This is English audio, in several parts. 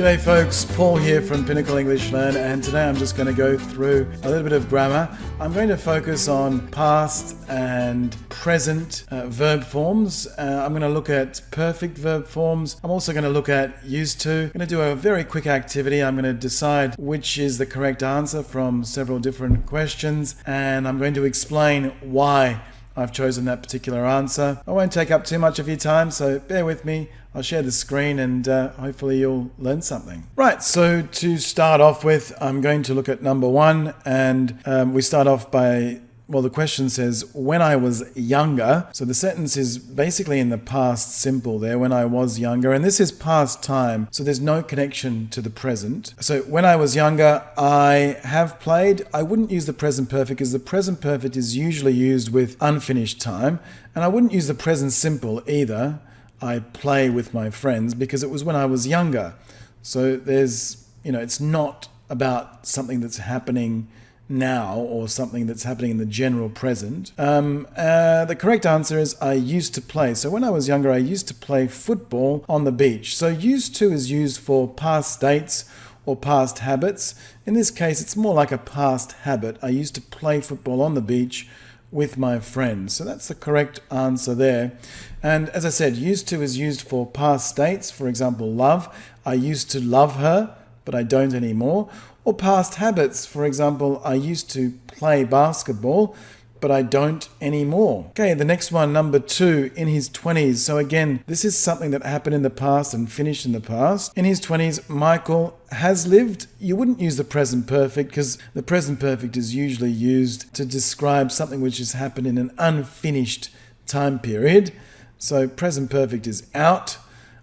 G'day folks, Paul here from Pinnacle English Learn, and today I'm just going to go through a little bit of grammar. I'm going to focus on past and present verb forms. I'm going to look at perfect verb forms. I'm also going to look at used to. I'm going to do a very quick activity. I'm going to decide which is the correct answer from several different questions, and I'm going to explain why I've chosen that particular answer. I won't take up too much of your time, so bear with me. I'll share the screen and hopefully you'll learn something. Right, so to start off with, I'm going to look at number one, and we start off by, well, the question says, when I was younger. So the sentence is basically in the past simple there, when I was younger, and this is past time, so there's no connection to the present. So when I was younger, I have played. I wouldn't use the present perfect because the present perfect is usually used with unfinished time, and I wouldn't use the present simple either. I play with my friends because it was when I was younger. So there's, it's not about something that's happening now or something that's happening in the general present. The correct answer is I used to play. So when I was younger, I used to play football on the beach. So used to is used for past states or past habits. In this case, it's more like a past habit. I used to play football on the beach with my friends. So that's the correct answer there. And as I said, used to is used for past states. For example, love. I used to love her, but I don't anymore. Or past habits. For example, I used to play basketball, but I don't anymore. Okay, the next one, number two, in his 20s. So again, this is something that happened in the past and finished in the past. In his 20s, Michael has lived. You wouldn't use the present perfect because the present perfect is usually used to describe something which has happened in an unfinished time period. So present perfect is out.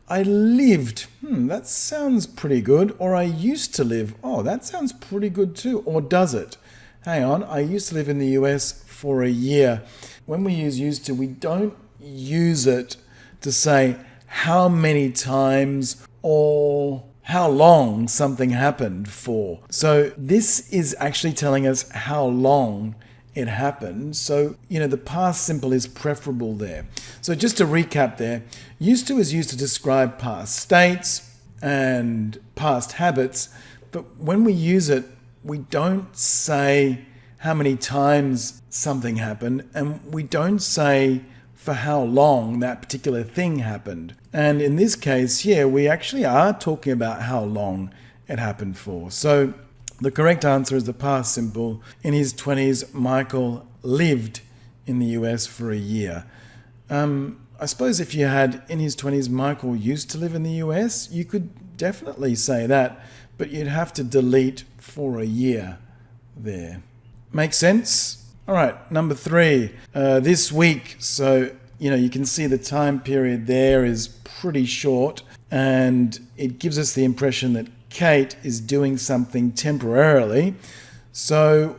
I lived. That sounds pretty good. Or I used to live. Oh, that sounds pretty good too. Or does it? Hang on, I used to live in the US for a year. When we use used to, we don't use it to say how many times or how long something happened for. So this is actually telling us how long it happened. So, the past simple is preferable there. So just to recap there, used to is used to describe past states and past habits, but when we use it, we don't say how many times something happened, and we don't say for how long that particular thing happened. And in this case here, we actually are talking about how long it happened for. So the correct answer is the past simple. In his 20s, Michael lived in the US for a year. I suppose if you had in his 20s, Michael used to live in the US, you could definitely say that, but you'd have to delete for a year there. Make sense? All right, number three, this week. So, you can see the time period there is pretty short, and it gives us the impression that Kate is doing something temporarily. So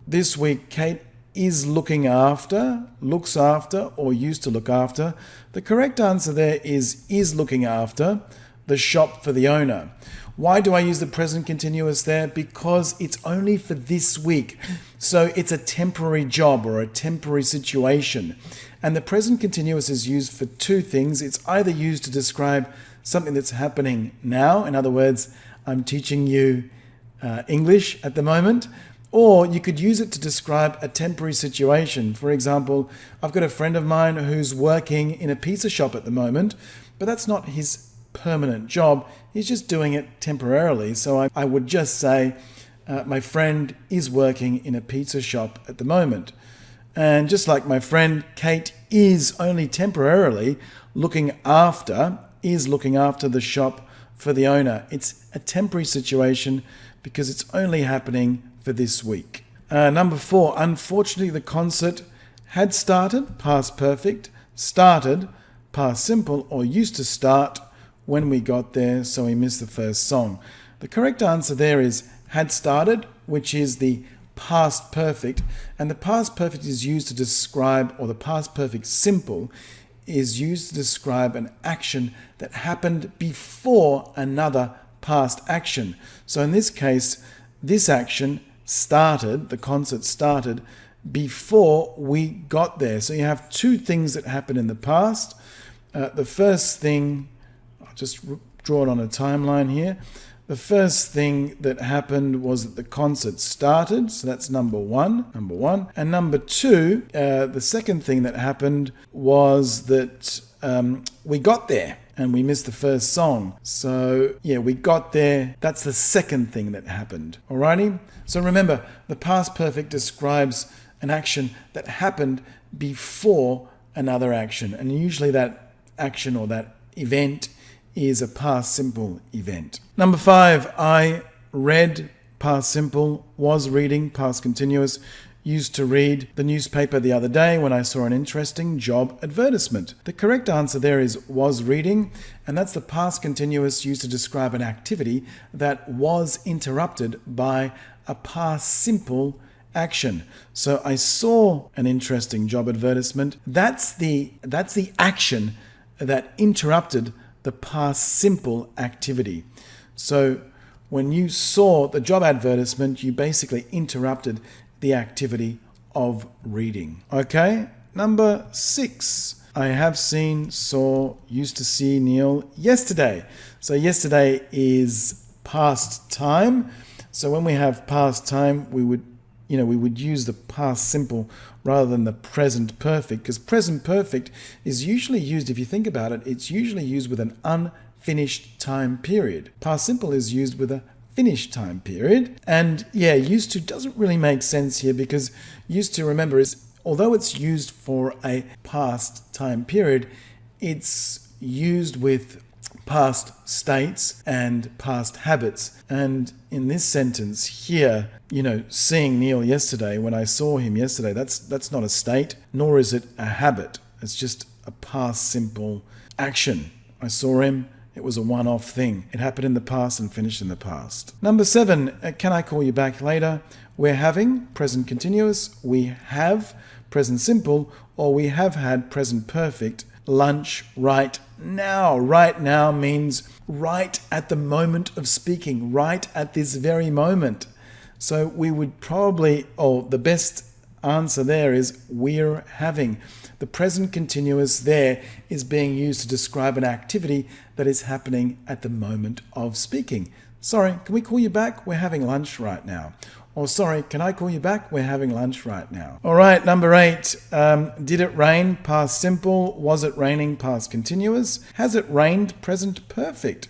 this week, Kate is looking after, looks after, or used to look after. The correct answer there is looking after the shop for the owner. Why do I use the present continuous there? Because it's only for this week. So it's a temporary job or a temporary situation. And the present continuous is used for two things. It's either used to describe something that's happening now. In other words, I'm teaching you English at the moment. Or you could use it to describe a temporary situation. For example, I've got a friend of mine who's working in a pizza shop at the moment, but that's not his permanent job. He's just doing it temporarily. So I would just say, my friend is working in a pizza shop at the moment. And just like my friend, Kate is only temporarily looking after the shop for the owner. It's a temporary situation because it's only happening for this week. Number four, unfortunately the concert had started, past perfect, started, past simple, or used to start when we got there, so we missed the first song. The correct answer there is had started, which is the past perfect, and the past perfect is used to describe, or the past perfect simple is used to describe an action that happened before another past action. So in this case, this action started, the concert started before we got there. So you have two things that happened in the past. The first thing, I'll just draw it on a timeline here. The first thing that happened was that the concert started, so that's number one. And number two, the second thing that happened was that we got there and we missed the first song. So yeah, we got there. That's the second thing that happened. Alrighty? So remember, the past perfect describes an action that happened before another action. And usually that action or that event is a past simple event. Number 5, I read, past simple, was reading, past continuous, used to read the newspaper the other day when I saw an interesting job advertisement. The correct answer there is was reading, and that's the past continuous used to describe an activity that was interrupted by a past simple action. So I saw an interesting job advertisement. That's the action that interrupted the past simple activity. So when you saw the job advertisement, you basically interrupted the activity of reading. Okay, number 6. I have seen, saw, used to see Neil yesterday. So yesterday is past time. So when we have past time, we would use the past simple rather than the present perfect, because present perfect is usually used, if you think about it, it's usually used with an unfinished time period. Past simple is used with a finished time period. And yeah, used to doesn't really make sense here, because used to, remember, is although it's used for a past time period, it's used with past states and past habits. And in this sentence here, seeing Neil yesterday, when I saw him yesterday, that's not a state, nor is it a habit. It's just a past simple action. I saw him. It was a one-off thing. It happened in the past and finished in the past. Number 7, can I call you back later? We're having, present continuous. We have, present simple, or we have had, present perfect, lunch right now. Right now means right at the moment of speaking, right at this very moment. So we would probably, the best answer there is we're having. The present continuous there is being used to describe an activity that is happening at the moment of speaking. Sorry, can we call you back? We're having lunch right now. Or sorry, can I call you back? We're having lunch right now. All right, number 8. Did it rain? Past simple. Was it raining? Past continuous. Has it rained? Present perfect.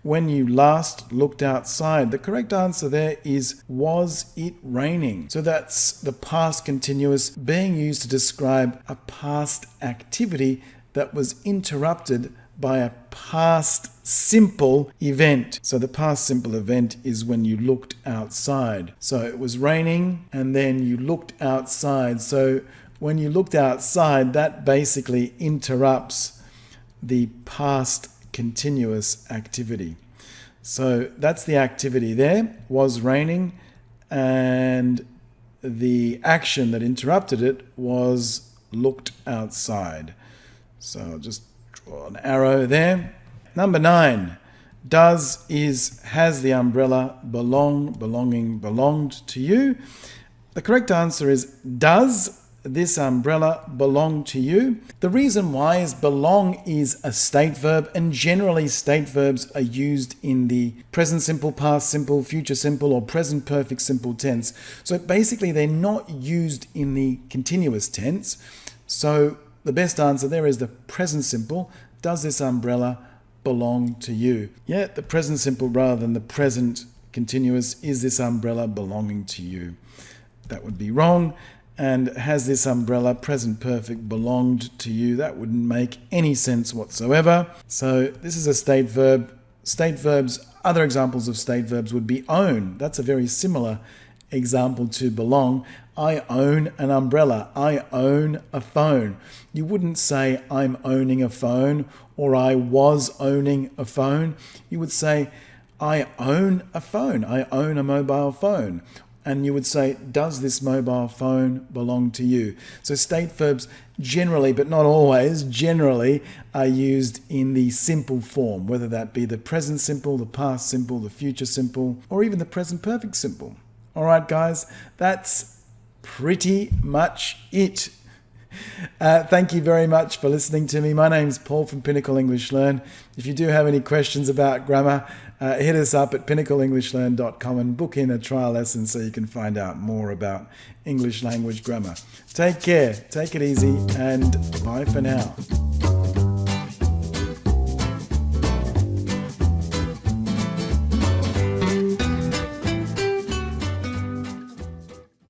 When you last looked outside, the correct answer there is was it raining? So that's the past continuous being used to describe a past activity that was interrupted by a past simple event. So the past simple event is when you looked outside. So it was raining and then you looked outside. So when you looked outside, that basically interrupts the past continuous activity. So that's the activity there, was raining, and the action that interrupted it was looked outside. So I'll just draw an arrow there. Number 9, does, is, has the umbrella, belong, belonging, belonged to you? The correct answer is does this umbrella belong to you? The reason why is belong is a state verb, and generally state verbs are used in the present simple, past simple, future simple, or present perfect simple tense. So basically they're not used in the continuous tense. So the best answer there is the present simple. Does this umbrella belong to you? Yeah, the present simple rather than the present continuous. Is this umbrella belonging to you? That would be wrong. And has this umbrella, present perfect, belonged to you? That wouldn't make any sense whatsoever. So this is a state verb. State verbs, other examples of state verbs would be own. That's a very similar example to belong. I own an umbrella. I own a phone. You wouldn't say I'm owning a phone or I was owning a phone. You would say I own a phone. I own a mobile phone. And you would say, does this mobile phone belong to you? So state verbs generally, but not always, generally are used in the simple form, whether that be the present simple, the past simple, the future simple, or even the present perfect simple. All right, guys, that's pretty much it. Thank you very much for listening to me. My name's Paul from Pinnacle English Learn. If you do have any questions about grammar, hit us up at pinnacleenglishlearn.com and book in a trial lesson so you can find out more about English language grammar. Take care, take it easy, and bye for now.